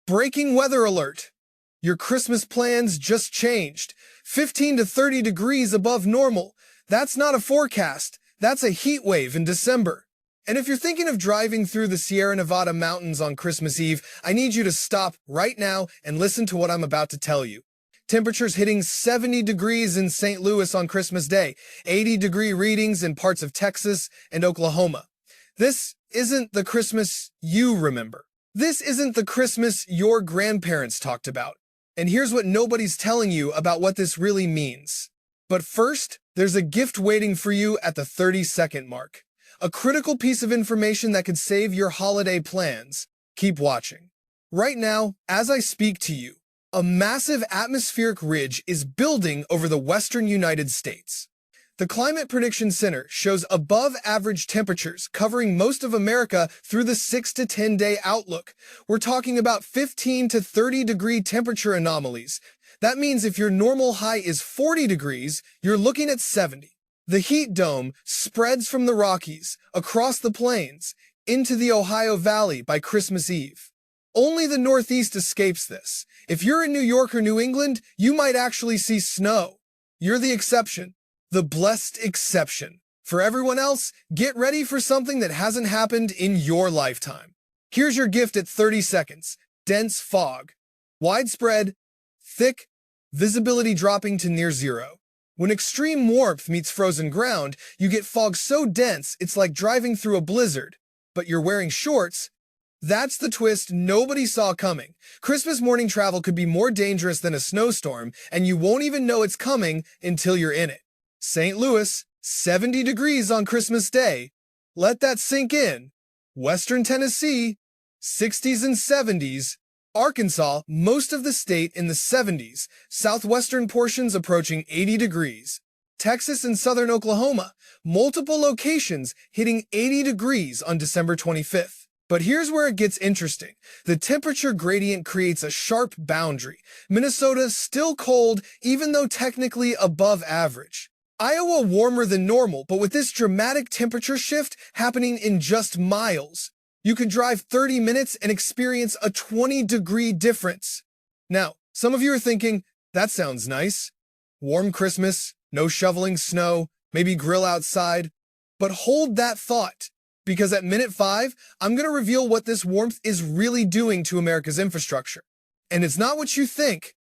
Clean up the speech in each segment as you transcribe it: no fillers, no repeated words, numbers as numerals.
Breaking weather alert. Your Christmas plans just changed. 15 to 30 degrees above normal. That's not a forecast. That's a heat wave in December. And if you're thinking of driving through the Sierra Nevada mountains on Christmas Eve, I need you to stop right now and listen to what I'm about to tell you. Temperatures hitting 70 degrees in St. Louis on Christmas Day, 80-degree readings in parts of Texas and Oklahoma. This isn't the Christmas you remember. This isn't the Christmas your grandparents talked about. And here's what nobody's telling you about what this really means. But first, there's a gift waiting for you at the 30-second mark. A critical piece of information that could save your holiday plans. Keep watching. Right now, as I speak to you, a massive atmospheric ridge is building over the western United States. The Climate Prediction Center shows above-average temperatures covering most of America through the 6 to 10-day outlook. We're talking about 15 to 30-degree temperature anomalies. That means if your normal high is 40 degrees, you're looking at 70. The heat dome spreads from the Rockies, across the plains, into the Ohio Valley by Christmas Eve. Only the Northeast escapes this. If you're in New York or New England, you might actually see snow. You're the exception. The blessed exception. For everyone else, get ready for something that hasn't happened in your lifetime. Here's your gift at 30 seconds. Dense fog. Widespread, thick, visibility dropping to near zero. When extreme warmth meets frozen ground, you get fog so dense it's like driving through a blizzard. But you're wearing shorts. That's the twist nobody saw coming. Christmas morning travel could be more dangerous than a snowstorm, and you won't even know it's coming until you're in it. St. Louis, 70 degrees on Christmas Day. Let that sink in. Western Tennessee, 60s and 70s. Arkansas, most of the state in the 70s. Southwestern portions approaching 80 degrees. Texas and southern Oklahoma, multiple locations hitting 80 degrees on December 25th. But here's where it gets interesting. The temperature gradient creates a sharp boundary. Minnesota still cold, even though technically above average. Iowa warmer than normal, but with this dramatic temperature shift happening in just miles, you could drive 30 minutes and experience a 20-degree difference. Now, some of you are thinking, that sounds nice. Warm Christmas, no shoveling snow, maybe grill outside. But hold that thought, because at minute 5, I'm going to reveal what this warmth is really doing to America's infrastructure. And it's not what you think.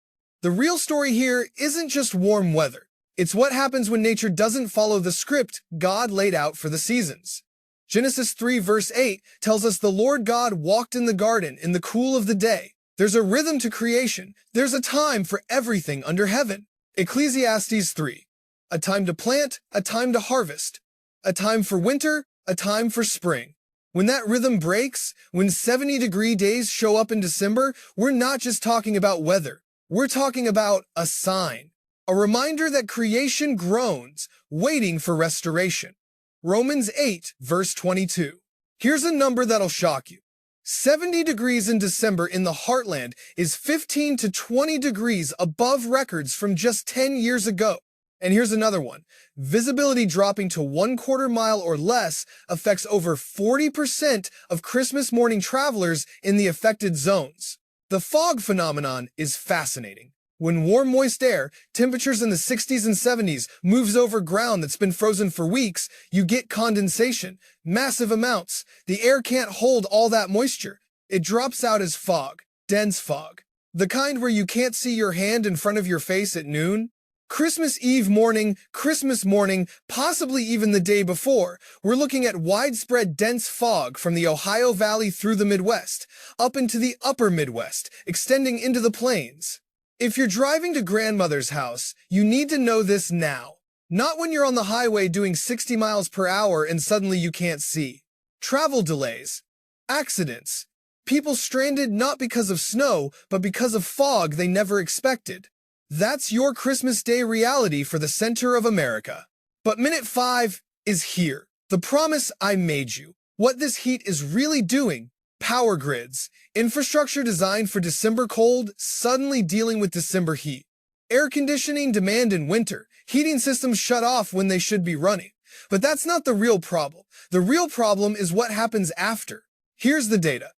The real story here isn't just warm weather. It's what happens when nature doesn't follow the script God laid out for the seasons. Genesis 3 verse 8 tells us the Lord God walked in the garden in the cool of the day. There's a rhythm to creation. There's a time for everything under heaven. Ecclesiastes 3. A time to plant, a time to harvest. A time for winter, a time for spring. When that rhythm breaks, when 70-degree days show up in December, we're not just talking about weather. We're talking about a sign. A reminder that creation groans, waiting for restoration. Romans 8, verse 22. Here's a number that'll shock you. 70 degrees in December in the heartland is 15 to 20 degrees above records from just 10 years ago. And here's another one. Visibility dropping to 1/4 mile or less affects over 40% of Christmas morning travelers in the affected zones. The fog phenomenon is fascinating. When warm, moist air, temperatures in the 60s and 70s, moves over ground that's been frozen for weeks, you get condensation, massive amounts. The air can't hold all that moisture. It drops out as fog, dense fog. The kind where you can't see your hand in front of your face at noon. Christmas Eve morning, Christmas morning, possibly even the day before, we're looking at widespread dense fog from the Ohio Valley through the Midwest, up into the upper Midwest, extending into the plains. If you're driving to grandmother's house, you need to know this now. Not when you're on the highway doing 60 miles per hour and suddenly you can't see. Travel delays, accidents, people stranded not because of snow, but because of fog they never expected. That's your Christmas Day reality for the center of America. But minute 5 is here. The promise I made you. What this heat is really doing. Power grids. Infrastructure designed for December cold, suddenly dealing with December heat. Air conditioning demand in winter. Heating systems shut off when they should be running. But that's not the real problem. The real problem is what happens after. Here's the data.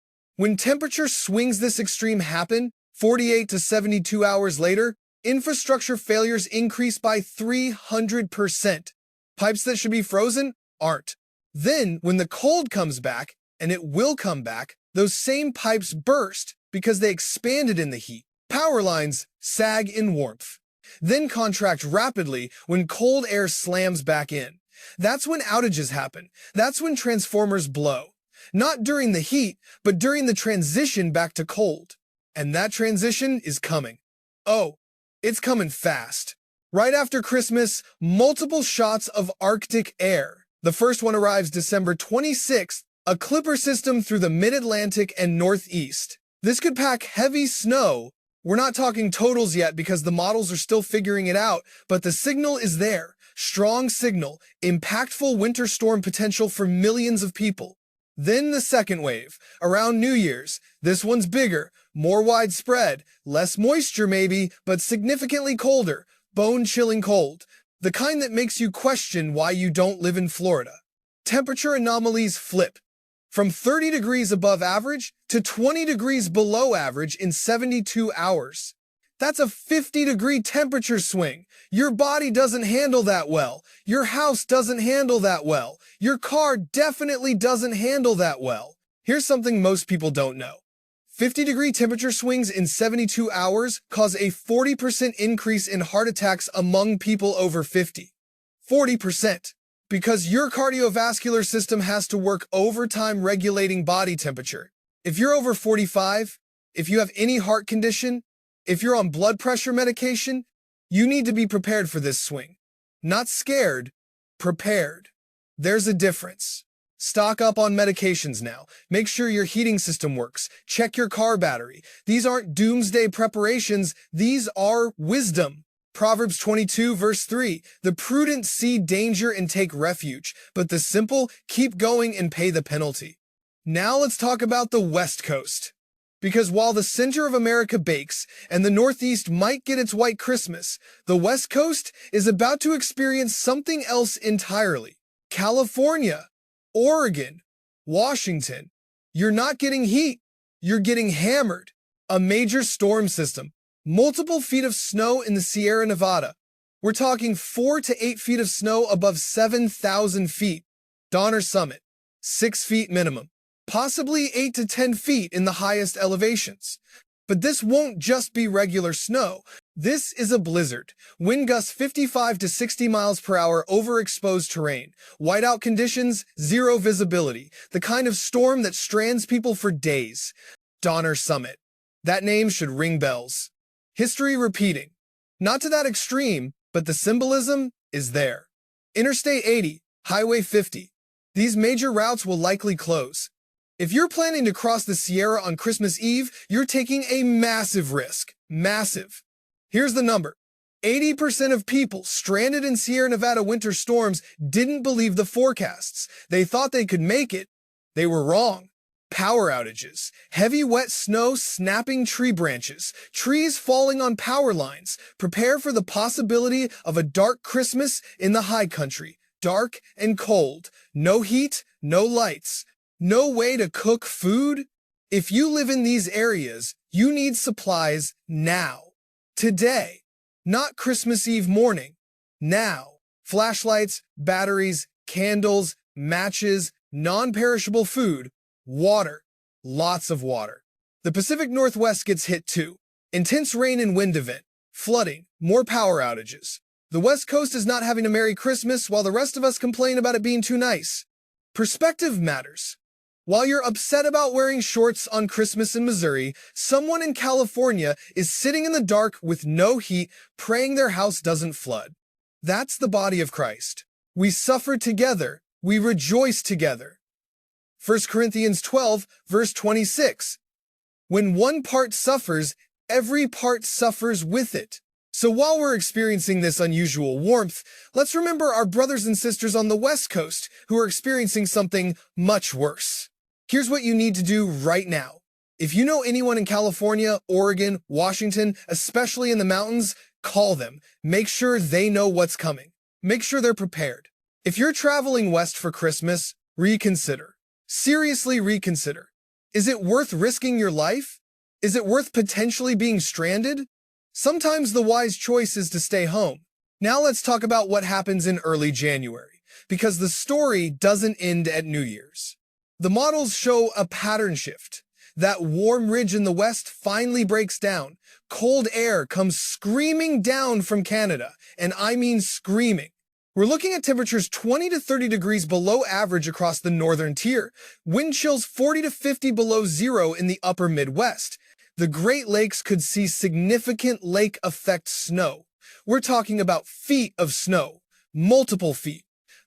When temperature swings this extreme happen, 48 to 72 hours later, infrastructure failures increase by 300%. Pipes that should be frozen aren't. Then, when the cold comes back, and it will come back, those same pipes burst because they expanded in the heat. Power lines sag in warmth, then contract rapidly when cold air slams back in. That's when outages happen. That's when transformers blow. Not during the heat, but during the transition back to cold. And that transition is coming. Oh, it's coming fast. Right after Christmas, multiple shots of Arctic air. The first one arrives December 26th, a clipper system through the mid-Atlantic and northeast. This could pack heavy snow. We're not talking totals yet because the models are still figuring it out, but the signal is there. Strong signal, impactful winter storm potential for millions of people. Then the second wave, around New Year's. This one's bigger, more widespread, less moisture maybe, but significantly colder, bone-chilling cold. The kind that makes you question why you don't live in Florida. Temperature anomalies flip from 30 degrees above average to 20 degrees below average in 72 hours. That's a 50-degree temperature swing. Your body doesn't handle that well. Your house doesn't handle that well. Your car definitely doesn't handle that well. Here's something most people don't know. 50-degree temperature swings in 72 hours cause a 40% increase in heart attacks among people over 50. 40%. Because your cardiovascular system has to work overtime regulating body temperature. If you're over 45, if you have any heart condition, if you're on blood pressure medication, you need to be prepared for this swing. Not scared, prepared. There's a difference. Stock up on medications now. Make sure your heating system works. Check your car battery. These aren't doomsday preparations. These are wisdom. Proverbs 22 verse 3, the prudent see danger and take refuge, but the simple keep going and pay the penalty. Now let's talk about the West Coast. Because while the center of America bakes and the Northeast might get its white Christmas, the West Coast is about to experience something else entirely. California, Oregon, Washington. You're not getting heat, you're getting hammered. A major storm system. Multiple feet of snow in the Sierra Nevada. We're talking 4 to 8 feet of snow above 7,000 feet. Donner Summit, 6 feet minimum. Possibly 8 to 10 feet in the highest elevations. But this won't just be regular snow. This is a blizzard. Wind gusts 55 to 60 miles per hour over exposed terrain. Whiteout conditions, zero visibility. The kind of storm that strands people for days. Donner Summit. That name should ring bells. History repeating. Not to that extreme, but the symbolism is there. Interstate 80, Highway 50. These major routes will likely close. If you're planning to cross the Sierra on Christmas Eve, you're taking a massive risk. Massive. Here's the number. 80% of people stranded in Sierra Nevada winter storms didn't believe the forecasts. They thought they could make it. They were wrong. Power outages, heavy wet snow snapping tree branches, trees falling on power lines. Prepare for the possibility of a dark Christmas in the high country. Dark and cold. No heat, no lights. No way to cook food? If you live in these areas, you need supplies now. Today. Not Christmas Eve morning. Now. Flashlights, batteries, candles, matches, non-perishable food. Water. Lots of water. The Pacific Northwest gets hit too. Intense rain and wind event. Flooding. More power outages. The West Coast is not having a Merry Christmas while the rest of us complain about it being too nice. Perspective matters. While you're upset about wearing shorts on Christmas in Missouri, someone in California is sitting in the dark with no heat, praying their house doesn't flood. That's the body of Christ. We suffer together. We rejoice together. 1 Corinthians 12, verse 26. When one part suffers, every part suffers with it. So while we're experiencing this unusual warmth, let's remember our brothers and sisters on the West Coast who are experiencing something much worse. Here's what you need to do right now. If you know anyone in California, Oregon, Washington, especially in the mountains, call them. Make sure they know what's coming. Make sure they're prepared. If you're traveling west for Christmas, reconsider. Seriously reconsider. Is it worth risking your life? Is it worth potentially being stranded? Sometimes the wise choice is to stay home. Now let's talk about what happens in early January, because the story doesn't end at New Year's. The models show a pattern shift. That warm ridge in the west finally breaks down. Cold air comes screaming down from Canada, and I mean screaming. We're looking at temperatures 20 to 30 degrees below average across the northern tier, wind chills 40 to 50 below zero in the upper Midwest. The Great Lakes could see significant lake effect snow. We're talking about feet of snow, multiple feet.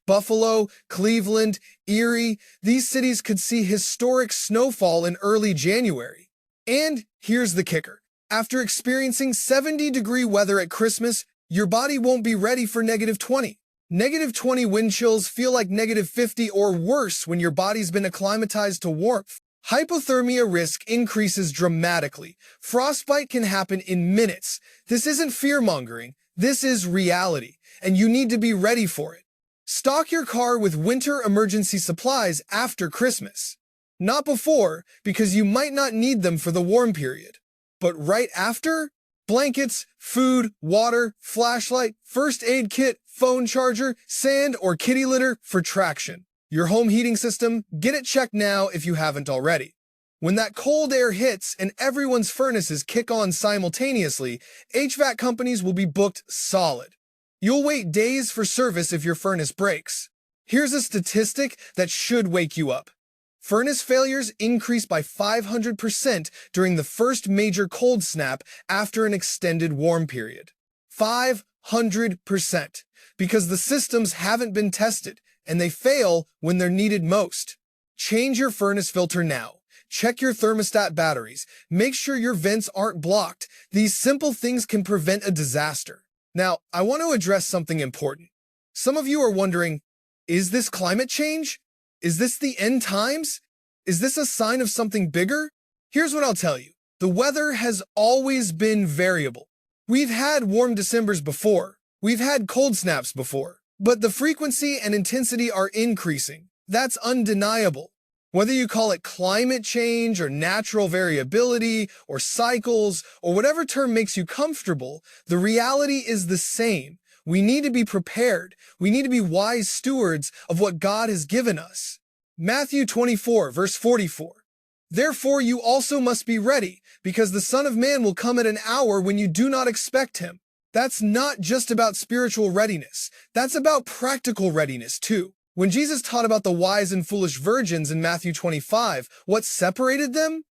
Buffalo, Cleveland, Erie, these cities could see historic snowfall in early January. And here's the kicker. After experiencing 70-degree weather at Christmas, your body won't be ready for -20. -20 wind chills feel like -50 or worse when your body's been acclimatized to warmth. Hypothermia risk increases dramatically. Frostbite can happen in minutes. This isn't fear-mongering. This is reality, and you need to be ready for it. Stock your car with winter emergency supplies after Christmas. Not before, because you might not need them for the warm period. But right after? Blankets, food, water, flashlight, first aid kit, phone charger, sand, or kitty litter for traction. Your home heating system, get it checked now if you haven't already. When that cold air hits and everyone's furnaces kick on simultaneously, HVAC companies will be booked solid. You'll wait days for service if your furnace breaks. Here's a statistic that should wake you up. Furnace failures increase by 500% during the first major cold snap after an extended warm period. 500%. Because the systems haven't been tested, and they fail when they're needed most. Change your furnace filter now. Check your thermostat batteries. Make sure your vents aren't blocked. These simple things can prevent a disaster. Now, I want to address something important. Some of you are wondering, is this climate change? Is this the end times? Is this a sign of something bigger? Here's what I'll tell you. The weather has always been variable. We've had warm Decembers before. We've had cold snaps before. But the frequency and intensity are increasing. That's undeniable. Whether you call it climate change or natural variability or cycles or whatever term makes you comfortable, the reality is the same. We need to be prepared. We need to be wise stewards of what God has given us. Matthew 24, verse 44. Therefore you also must be ready, because the Son of Man will come at an hour when you do not expect him. That's not just about spiritual readiness. That's about practical readiness too. When Jesus taught about the wise and foolish virgins in Matthew 25, what separated them?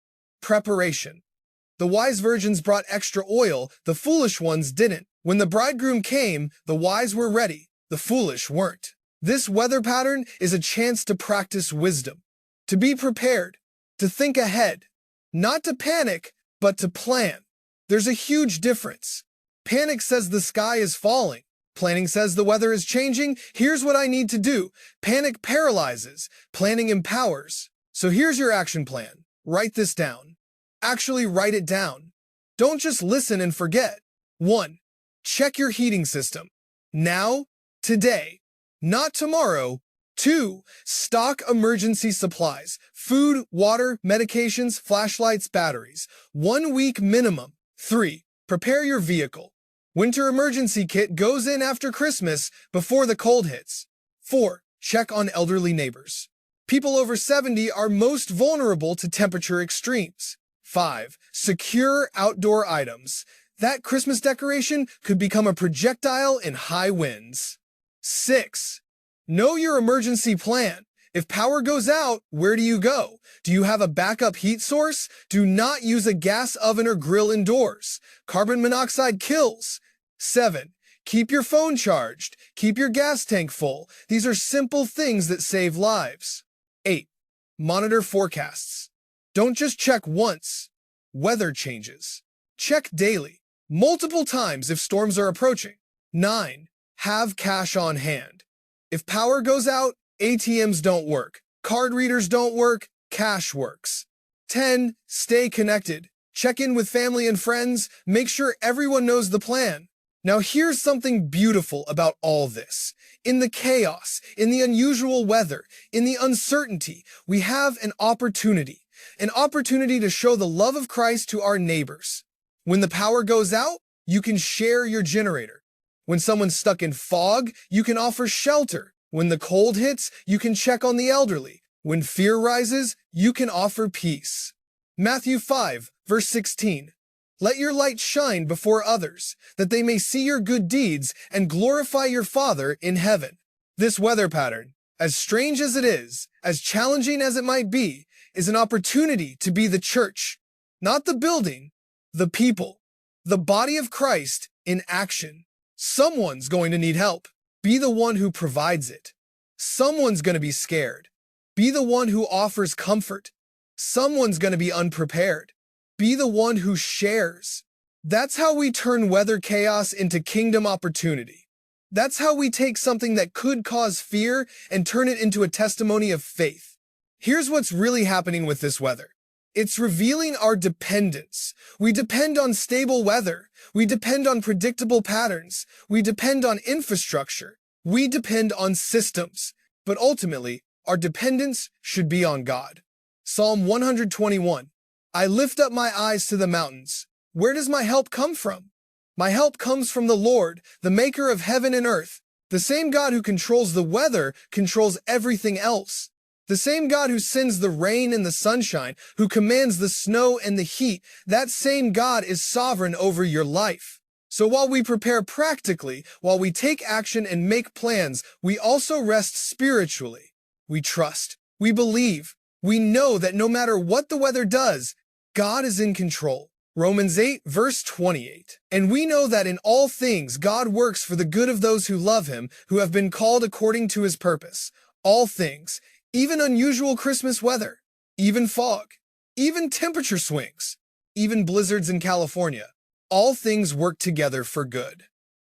Preparation. The wise virgins brought extra oil, the foolish ones didn't. When the bridegroom came, the wise were ready, the foolish weren't. This weather pattern is a chance to practice wisdom, to be prepared, to think ahead, not to panic, but to plan. There's a huge difference. Panic says the sky is falling. Planning says the weather is changing. Here's what I need to do. Panic paralyzes. Planning empowers. So here's your action plan. Write this down. Actually write it down. Don't just listen and forget. 1. Check your heating system. Now, today, not tomorrow. 2. Stock emergency supplies. Food, water, medications, flashlights, batteries. 1 week minimum. 3. Prepare your vehicle. Winter emergency kit goes in after Christmas before the cold hits. 4. Check on elderly neighbors. People over 70 are most vulnerable to temperature extremes. 5. Secure outdoor items. That Christmas decoration could become a projectile in high winds. 6. Know your emergency plan. If power goes out, where do you go? Do you have a backup heat source? Do not use a gas oven or grill indoors. Carbon monoxide kills. 7. Keep your phone charged. Keep your gas tank full. These are simple things that save lives. 8. Monitor forecasts. Don't just check once. Weather changes. Check daily, multiple times if storms are approaching. 9. Have cash on hand. If power goes out, ATMs don't work. Card readers don't work. Cash works. 10. Stay connected. Check in with family and friends. Make sure everyone knows the plan. Now here's something beautiful about all this. In the chaos, in the unusual weather, in the uncertainty, we have an opportunity. an opportunity to show the love of Christ to our neighbors. When the power goes out, you can share your generator. When someone's stuck in fog, you can offer shelter. When the cold hits, you can check on the elderly. When fear rises, you can offer peace. Matthew 5, verse 16. Let your light shine before others, that they may see your good deeds and glorify your Father in heaven. This weather pattern, as strange as it is, as challenging as it might be, is an opportunity to be the church, not the building, the people, the body of Christ in action. Someone's going to need help. Be the one who provides it. Someone's going to be scared. Be the one who offers comfort. Someone's going to be unprepared. Be the one who shares. That's how we turn weather chaos into kingdom opportunity. That's how we take something that could cause fear and turn it into a testimony of faith. Here's what's really happening with this weather. It's revealing our dependence. We depend on stable weather. We depend on predictable patterns. We depend on infrastructure. We depend on systems. But ultimately, our dependence should be on God. Psalm 121. I lift up my eyes to the mountains. Where does my help come from? My help comes from the Lord, the maker of heaven and earth. The same God who controls the weather controls everything else. The same God who sends the rain and the sunshine, who commands the snow and the heat, that same God is sovereign over your life. So while we prepare practically, while we take action and make plans, we also rest spiritually. We trust. We believe. We know that no matter what the weather does, God is in control. Romans 8, verse 28. And we know that in all things God works for the good of those who love him, who have been called according to his purpose. All things, even unusual Christmas weather, even fog, even temperature swings, even blizzards in California. All things work together for good.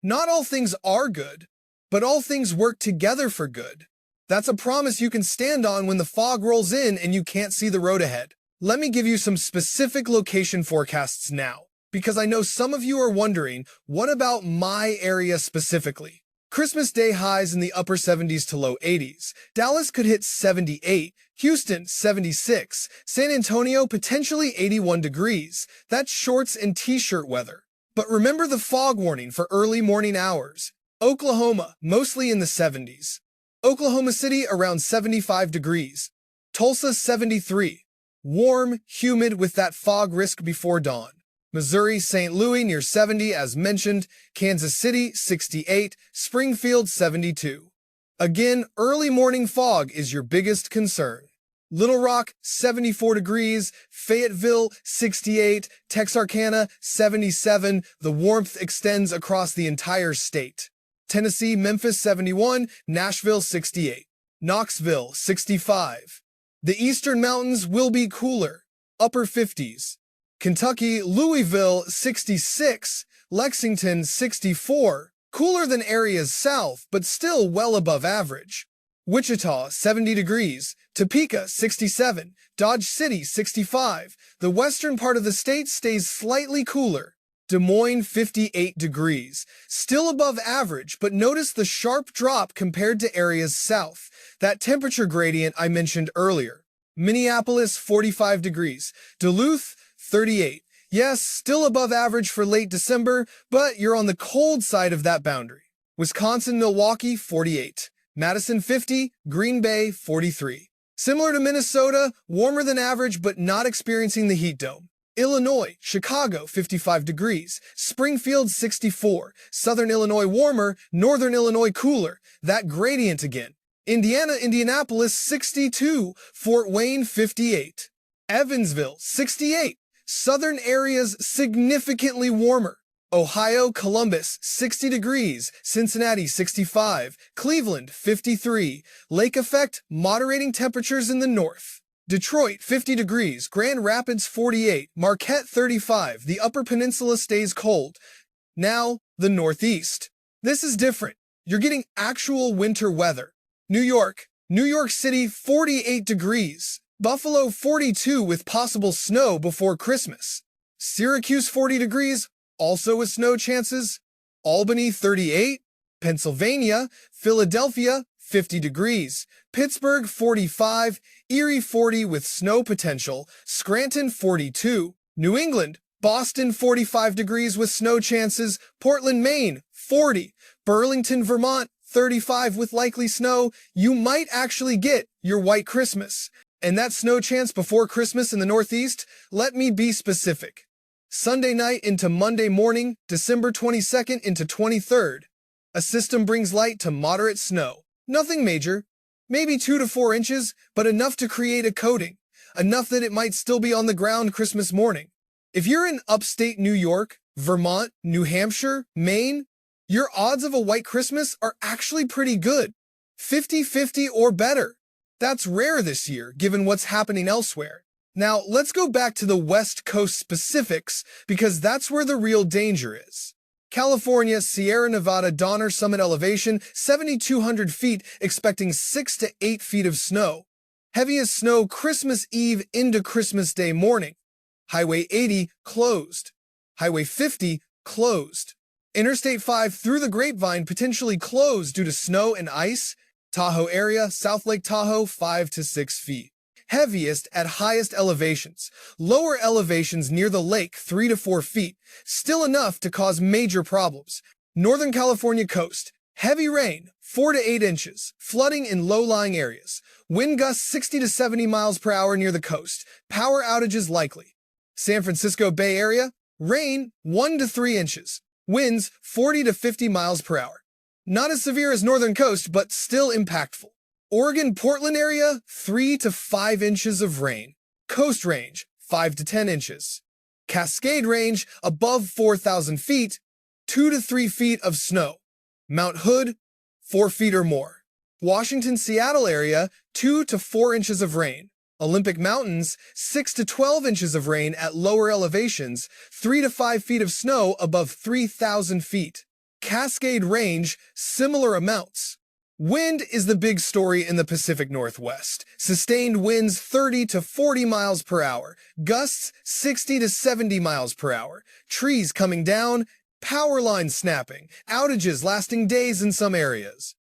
Not all things are good, but all things work together for good. That's a promise you can stand on when the fog rolls in and you can't see the road ahead. Let me give you some specific location forecasts now, because I know some of you are wondering, what about my area specifically? Christmas Day highs in the upper 70s to low 80s. Dallas could hit 78, Houston 76, San Antonio potentially 81 degrees. That's shorts and t-shirt weather. But remember the fog warning for early morning hours. Oklahoma, mostly in the 70s. Oklahoma City around 75 degrees. Tulsa 73. Warm, humid with that fog risk before dawn. Missouri, St. Louis near 70 as mentioned. Kansas City 68. Springfield 72. Again, early morning fog is your biggest concern. Little Rock 74 degrees. Fayetteville 68. Texarkana 77. The warmth extends across the entire state. Tennessee, Memphis 71. Nashville 68. Knoxville 65. The eastern mountains will be cooler, upper 50s. Kentucky, Louisville, 66. Lexington, 64. Cooler than areas south, but still well above average. Wichita, 70 degrees. Topeka, 67. Dodge City, 65. The western part of the state stays slightly cooler. Des Moines, 58 degrees. Still above average, but notice the sharp drop compared to areas south. That temperature gradient I mentioned earlier. Minneapolis, 45 degrees. Duluth, 38. Yes, still above average for late December, but you're on the cold side of that boundary. Wisconsin, Milwaukee, 48. Madison, 50. Green Bay, 43. Similar to Minnesota, warmer than average, but not experiencing the heat dome. Illinois, Chicago, 55 degrees. Springfield, 64. Southern Illinois warmer, Northern Illinois cooler. That gradient again. Indiana, Indianapolis, 62. Fort Wayne, 58. Evansville, 68. Southern areas significantly warmer. Ohio, Columbus, 60 degrees. Cincinnati, 65. Cleveland, 53. Lake effect, moderating temperatures in the north. Detroit, 50 degrees. Grand Rapids, 48. Marquette, 35. The Upper Peninsula stays cold. Now, the Northeast. This is different. You're getting actual winter weather. New York City, 48 degrees. Buffalo, 42 with possible snow before Christmas. Syracuse, 40 degrees, also with snow chances. Albany, 38. Pennsylvania, Philadelphia, 50 degrees. Pittsburgh, 45. Erie, 40 with snow potential. Scranton, 42. New England, Boston, 45 degrees with snow chances. Portland, Maine, 40. Burlington, Vermont, 35 with likely snow. You might actually get your white Christmas. And that snow chance before Christmas in the Northeast? Let me be specific. Sunday night into Monday morning, December 22nd into 23rd. A system brings light to moderate snow. Nothing major. Maybe 2 to 4 inches, but enough to create a coating. Enough that it might still be on the ground Christmas morning. If you're in upstate New York, Vermont, New Hampshire, Maine, your odds of a white Christmas are actually pretty good. 50-50 or better. That's rare this year, given what's happening elsewhere. Now, let's go back to the West Coast specifics, because that's where the real danger is. California, Sierra Nevada, Donner Summit elevation, 7,200 feet, expecting 6 to 8 feet of snow. Heaviest snow Christmas Eve into Christmas Day morning. Highway 80, closed. Highway 50, closed. Interstate 5 through the Grapevine, potentially closed due to snow and ice. Tahoe area, South Lake Tahoe, 5 to 6 feet. Heaviest at highest elevations. Lower elevations near the lake, 3 to 4 feet. Still enough to cause major problems. Northern California coast. Heavy rain, 4 to 8 inches. Flooding in low-lying areas. Wind gusts 60 to 70 miles per hour near the coast. Power outages likely. San Francisco Bay Area. Rain, 1 to 3 inches. Winds, 40 to 50 miles per hour. Not as severe as Northern Coast, but still impactful. Oregon, Portland area, 3 to 5 inches of rain. Coast Range, 5 to 10 inches. Cascade Range, above 4,000 feet, 2 to 3 feet of snow. Mount Hood, 4 feet or more. Washington, Seattle area, 2 to 4 inches of rain. Olympic Mountains, 6 to 12 inches of rain at lower elevations, 3 to 5 feet of snow above 3,000 feet. Cascade Range, similar amounts. Wind is the big story in the Pacific Northwest. Sustained winds 30 to 40 miles per hour, gusts 60 to 70 miles per hour, trees coming down, power lines snapping, outages lasting days in some areas.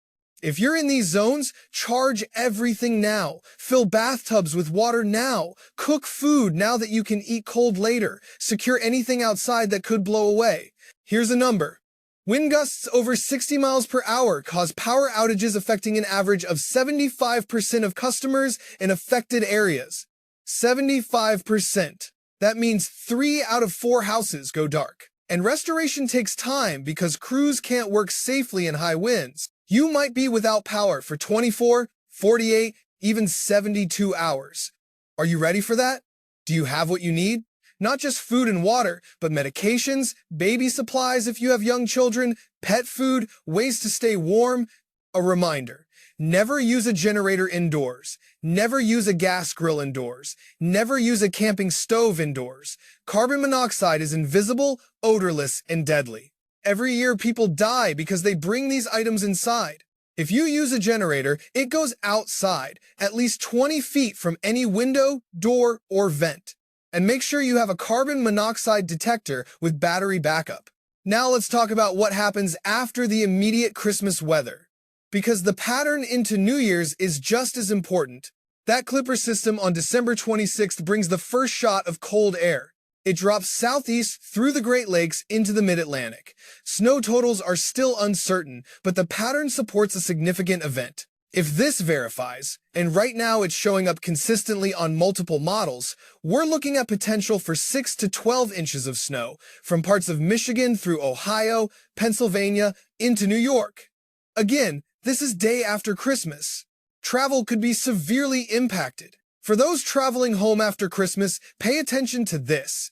If you're in these zones, charge everything now. Fill bathtubs with water now. Cook food now that you can eat cold later. Secure anything outside that could blow away. Here's a number. Wind gusts over 60 miles per hour cause power outages affecting an average of 75% of customers in affected areas. 75%. That means 3 out of 4 houses go dark. And restoration takes time because crews can't work safely in high winds. You might be without power for 24, 48, even 72 hours. Are you ready for that? Do you have what you need? Not just food and water, but medications, baby supplies if you have young children, pet food, ways to stay warm. A reminder, never use a generator indoors. Never use a gas grill indoors. Never use a camping stove indoors. Carbon monoxide is invisible, odorless, and deadly. Every year people die because they bring these items inside. If you use a generator, it goes outside, at least 20 feet from any window, door, or vent. And make sure you have a carbon monoxide detector with battery backup. Now let's talk about what happens after the immediate Christmas weather. Because the pattern into New Year's is just as important. That Clipper system on December 26th brings the first shot of cold air. It drops southeast through the Great Lakes into the Mid-Atlantic. Snow totals are still uncertain, but the pattern supports a significant event. If this verifies, and right now it's showing up consistently on multiple models, we're looking at potential for 6 to 12 inches of snow from parts of Michigan through Ohio, Pennsylvania, into New York. Again, this is day after Christmas. Travel could be severely impacted. For those traveling home after Christmas, pay attention to this.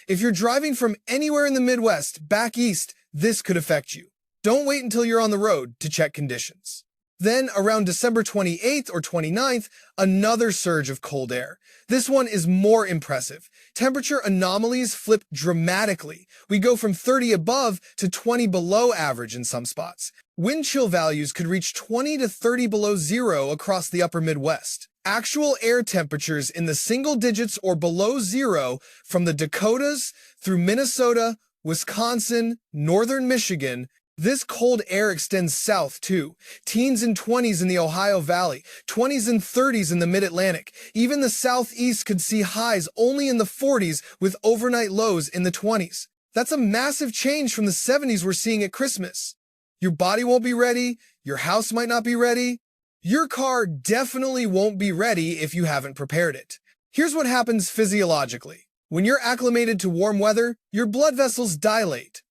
If you're driving from anywhere in the Midwest back east, this could affect you. Don't wait until you're on the road to check conditions. Then, around December 28th or 29th, another surge of cold air. This one is more impressive. Temperature anomalies flip dramatically. We go from 30 above to 20 below average in some spots. Wind chill values could reach 20 to 30 below zero across the upper Midwest. Actual air temperatures in the single digits or below zero from the Dakotas through Minnesota, Wisconsin, northern Michigan, This cold air extends south too. Teens and 20s in the Ohio Valley, 20s and 30s in the Mid-Atlantic. Even the Southeast could see highs only in the 40s with overnight lows in the 20s. That's a massive change from the 70s we're seeing at Christmas. Your body won't be ready. Your house might not be ready. Your car definitely won't be ready if you haven't prepared it. Here's what happens physiologically. When you're acclimated to warm weather, your blood vessels dilate.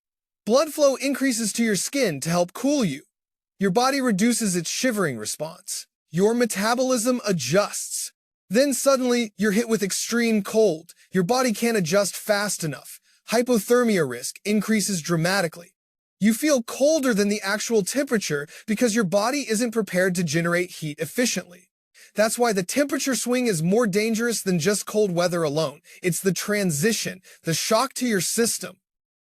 Blood flow increases to your skin to help cool you. Your body reduces its shivering response. Your metabolism adjusts. Then suddenly, you're hit with extreme cold. Your body can't adjust fast enough. Hypothermia risk increases dramatically. You feel colder than the actual temperature because your body isn't prepared to generate heat efficiently. That's why the temperature swing is more dangerous than just cold weather alone. It's the transition, the shock to your system.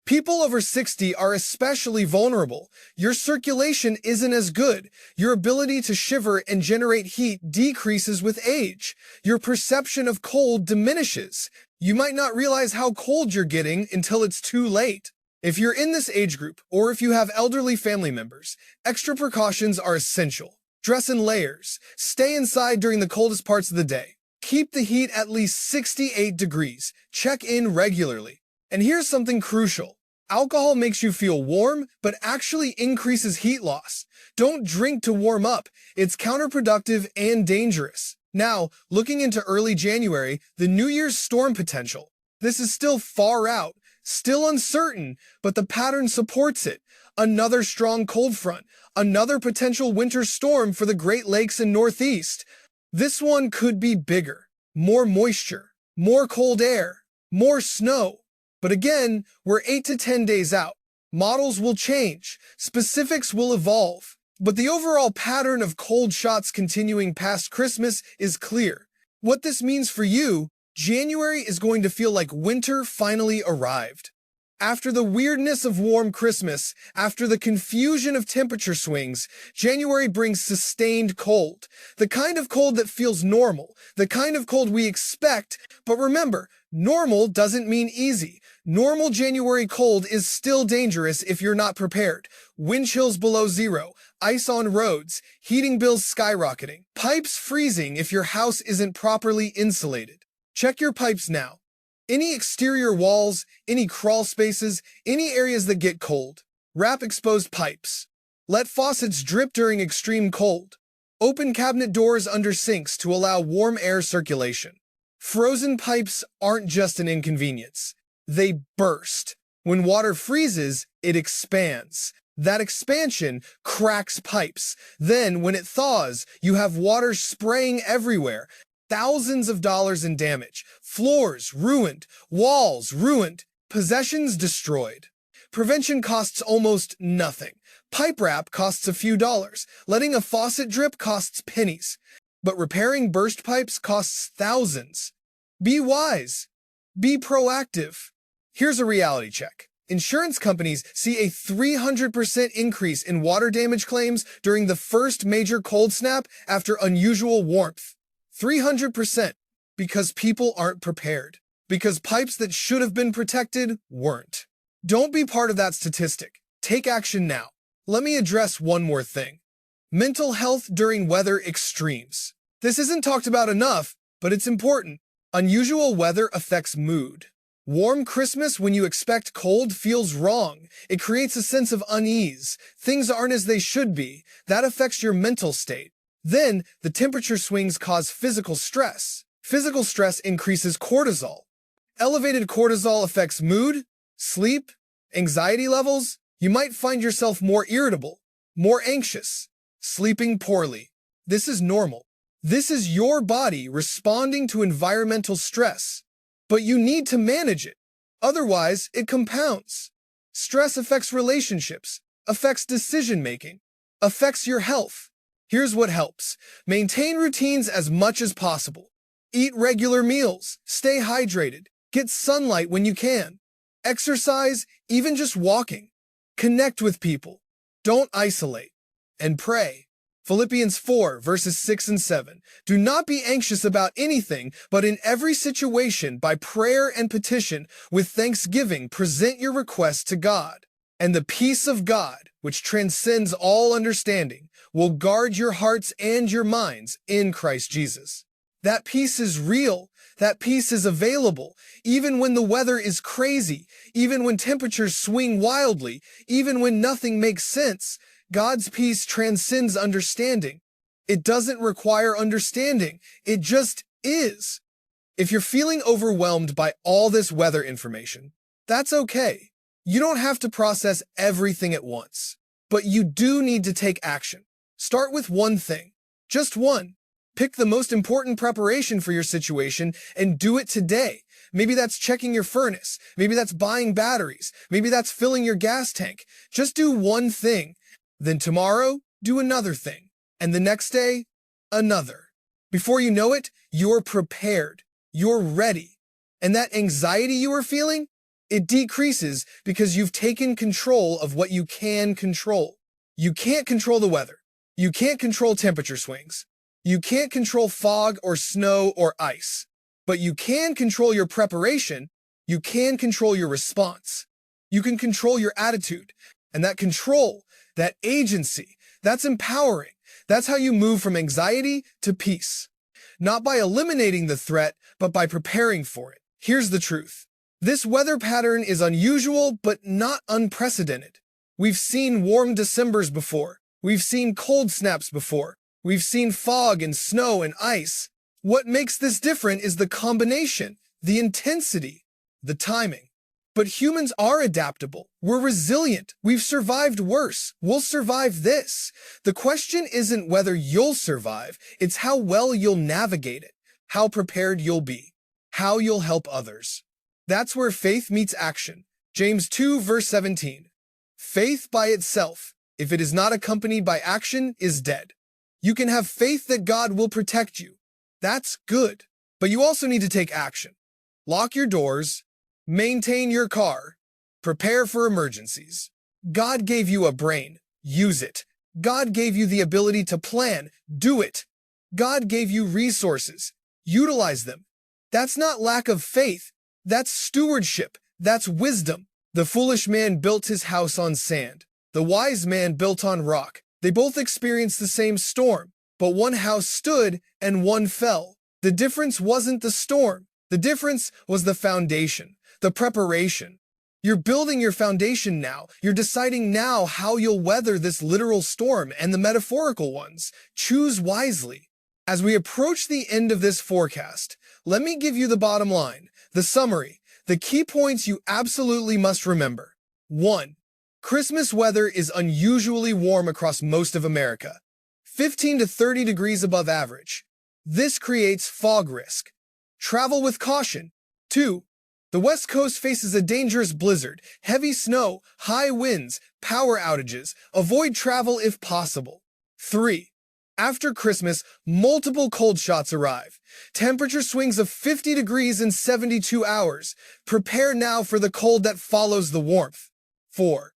People over 60 are especially vulnerable. Your circulation isn't as good. Your ability to shiver and generate heat decreases with age. Your perception of cold diminishes. You might not realize how cold you're getting until it's too late. If you're in this age group, or if you have elderly family members, extra precautions are essential. Dress in layers. Stay inside during the coldest parts of the day. Keep the heat at least 68 degrees. Check in regularly. And here's something crucial. Alcohol makes you feel warm, but actually increases heat loss. Don't drink to warm up. It's counterproductive and dangerous. Now, looking into early January, the New Year's storm potential. This is still far out, still uncertain, but the pattern supports it. Another strong cold front, another potential winter storm for the Great Lakes and Northeast. This one could be bigger, more moisture, more cold air, more snow. But again, we're 8 to 10 days out. Models will change, specifics will evolve, but the overall pattern of cold shots continuing past Christmas is clear. What this means for you, January is going to feel like winter finally arrived. After the weirdness of warm Christmas, after the confusion of temperature swings, January brings sustained cold. The kind of cold that feels normal, the kind of cold we expect, but remember, normal doesn't mean easy. Normal January cold is still dangerous if you're not prepared. Wind chills below zero, ice on roads, heating bills skyrocketing, pipes freezing if your house isn't properly insulated. Check your pipes now. Any exterior walls, any crawl spaces, any areas that get cold. Wrap exposed pipes. Let faucets drip during extreme cold. Open cabinet doors under sinks to allow warm air circulation. Frozen pipes aren't just an inconvenience. They burst. When water freezes, it expands. That expansion cracks pipes. Then, when it thaws, you have water spraying everywhere. Thousands of dollars in damage. Floors ruined. Walls ruined. Possessions destroyed. Prevention costs almost nothing. Pipe wrap costs a few dollars. Letting a faucet drip costs pennies. But repairing burst pipes costs thousands. Be wise. Be proactive. Here's a reality check. Insurance companies see a 300% increase in water damage claims during the first major cold snap after unusual warmth. 300% because people aren't prepared. Because pipes that should have been protected weren't. Don't be part of that statistic. Take action now. Let me address one more thing. Mental health during weather extremes. This isn't talked about enough, but it's important. Unusual weather affects mood. Warm Christmas when you expect cold feels wrong. It creates a sense of unease. Things aren't as they should be. That affects your mental state. Then, the temperature swings cause physical stress. Physical stress increases cortisol. Elevated cortisol affects mood, sleep, anxiety levels. You might find yourself more irritable, more anxious, sleeping poorly. This is normal. This is your body responding to environmental stress. But you need to manage it. Otherwise, it compounds. Stress affects relationships, affects decision-making, affects your health. Here's what helps. Maintain routines as much as possible. Eat regular meals. Stay hydrated. Get sunlight when you can. Exercise, even just walking. Connect with people. Don't isolate. And pray. Philippians 4, verses 6 and 7. Do not be anxious about anything, but in every situation, by prayer and petition, with thanksgiving, present your requests to God. And the peace of God, which transcends all understanding, will guard your hearts and your minds in Christ Jesus. That peace is real. That peace is available, even when the weather is crazy, even when temperatures swing wildly, even when nothing makes sense. God's peace transcends understanding. It doesn't require understanding. It just is. If you're feeling overwhelmed by all this weather information, that's okay. You don't have to process everything at once, but you do need to take action. Start with one thing, just one. Pick the most important preparation for your situation and do it today. Maybe that's checking your furnace. Maybe that's buying batteries. Maybe that's filling your gas tank. Just do one thing. Then tomorrow, do another thing. And the next day, another. Before you know it, you're prepared. You're ready. And that anxiety you are feeling, it decreases because you've taken control of what you can control. You can't control the weather. You can't control temperature swings. You can't control fog or snow or ice. But you can control your preparation. You can control your response. You can control your attitude. And that control, that agency, that's empowering. That's how you move from anxiety to peace. Not by eliminating the threat, but by preparing for it. Here's the truth. This weather pattern is unusual, but not unprecedented. We've seen warm Decembers before. We've seen cold snaps before. We've seen fog and snow and ice. What makes this different is the combination, the intensity, the timing. But humans are adaptable. We're resilient. We've survived worse. We'll survive this. The question isn't whether you'll survive, it's how well you'll navigate it, how prepared you'll be, how you'll help others. That's where faith meets action. James 2, verse 17. Faith by itself, if it is not accompanied by action, is dead. You can have faith that God will protect you. That's good. But you also need to take action. Lock your doors. Maintain your car. Prepare for emergencies. God gave you a brain. Use it. God gave you the ability to plan. Do it. God gave you resources. Utilize them. That's not lack of faith. That's stewardship. That's wisdom. The foolish man built his house on sand. The wise man built on rock. They both experienced the same storm, but one house stood and one fell. The difference wasn't the storm. The difference was the foundation, the preparation. You're building your foundation now. You're deciding now how you'll weather this literal storm and the metaphorical ones. Choose wisely. As we approach the end of this forecast, let me give you the bottom line, the summary, the key points you absolutely must remember. 1. Christmas weather is unusually warm across most of America, 15 to 30 degrees above average. This creates fog risk. Travel with caution. 2. The West Coast faces a dangerous blizzard, heavy snow, high winds, power outages. Avoid travel if possible. 3. After Christmas, multiple cold shots arrive. Temperature swings of 50 degrees in 72 hours. Prepare now for the cold that follows the warmth. 4.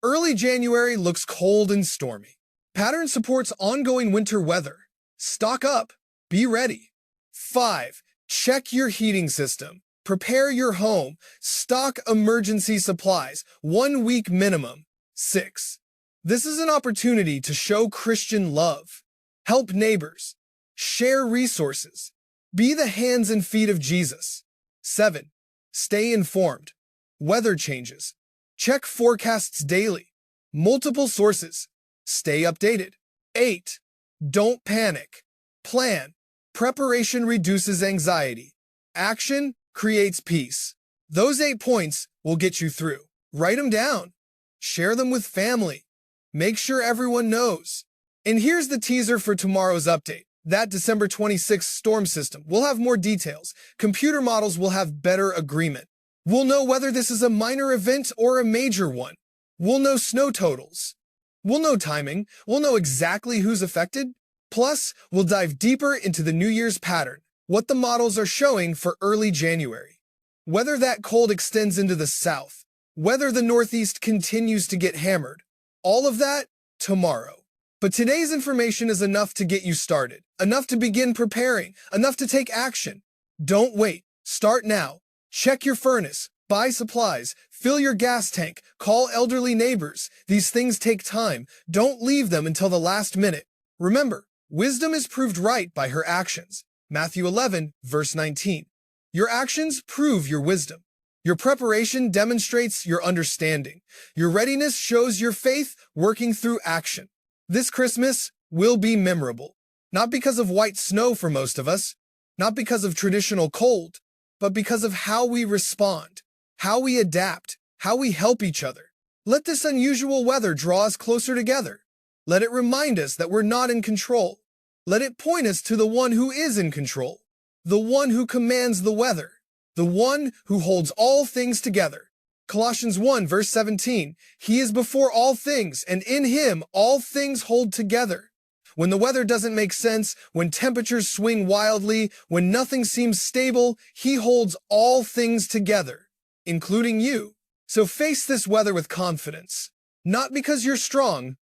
Early January looks cold and stormy. Pattern supports ongoing winter weather. Stock up. Be ready. 5. Check your heating system. Prepare your home. Stock emergency supplies. 1 week minimum. 6. This is an opportunity to show Christian love. Help neighbors. Share resources. Be the hands and feet of Jesus. 7. Stay informed. Weather changes. Check forecasts daily. Multiple sources. Stay updated. 8. Don't panic. Plan. Preparation reduces anxiety. Action creates peace. Those 8 points will get you through. Write them down. Share them with family. Make sure everyone knows. And here's the teaser for tomorrow's update. That December 26th storm system. We'll have more details. Computer models will have better agreement. We'll know whether this is a minor event or a major one. We'll know snow totals. We'll know timing. We'll know exactly who's affected. Plus, we'll dive deeper into the New Year's pattern, what the models are showing for early January. Whether that cold extends into the south, whether the Northeast continues to get hammered. All of that tomorrow. But today's information is enough to get you started, enough to begin preparing, enough to take action. Don't wait. Start now. Check your furnace, Buy supplies, fill your gas tank, call elderly neighbors. These things take time. Don't leave them until the last minute. Remember, wisdom is proved right by her actions. Matthew 11, verse 19. Your actions prove your wisdom. Your preparation demonstrates your understanding. Your readiness shows your faith working through action. This Christmas will be memorable. Not because of white snow for most of us, not because of traditional cold, but because of how we respond, how we adapt, how we help each other. Let this unusual weather draw us closer together. Let it remind us that we're not in control. Let it point us to the one who is in control, the one who commands the weather, the one who holds all things together. Colossians 1, verse 17, He is before all things, and in Him all things hold together. When the weather doesn't make sense, when temperatures swing wildly, when nothing seems stable, He holds all things together, including you. So face this weather with confidence, not because you're strong,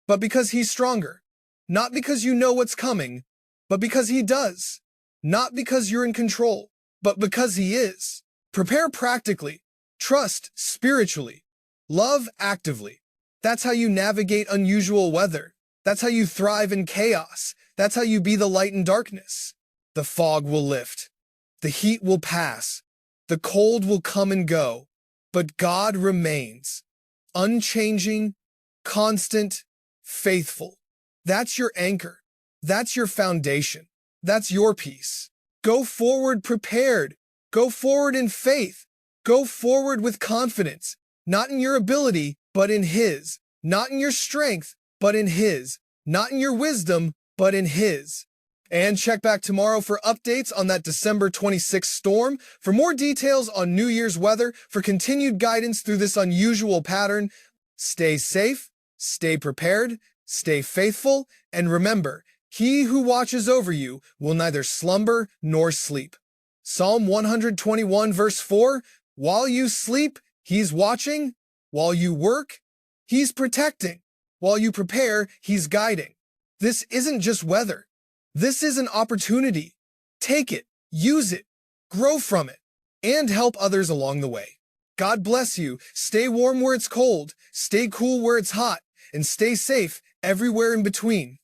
but because He's stronger. Not because you know what's coming, but because He does. Not because you're in control, but because He is. Prepare practically, trust spiritually, love actively. That's how you navigate unusual weather. That's how you thrive in chaos. That's how you be the light in darkness. The fog will lift. The heat will pass. The cold will come and go. But God remains, unchanging, constant, faithful. That's your anchor. That's your foundation. That's your peace. Go forward prepared. Go forward in faith. Go forward with confidence, not in your ability, but in His. Not in your strength, but in His. Not in your wisdom, but in His. And check back tomorrow for updates on that December 26th storm, for more details on New Year's weather, for continued guidance through this unusual pattern. Stay safe, stay prepared, stay faithful, and remember, He who watches over you will neither slumber nor sleep. Psalm 121 verse 4, While you sleep, He's watching. While you work, He's protecting. While you prepare, He's guiding. This isn't just weather. This is an opportunity. Take it, use it, grow from it, and help others along the way. God bless you. Stay warm where it's cold, stay cool where it's hot, and stay safe everywhere in between.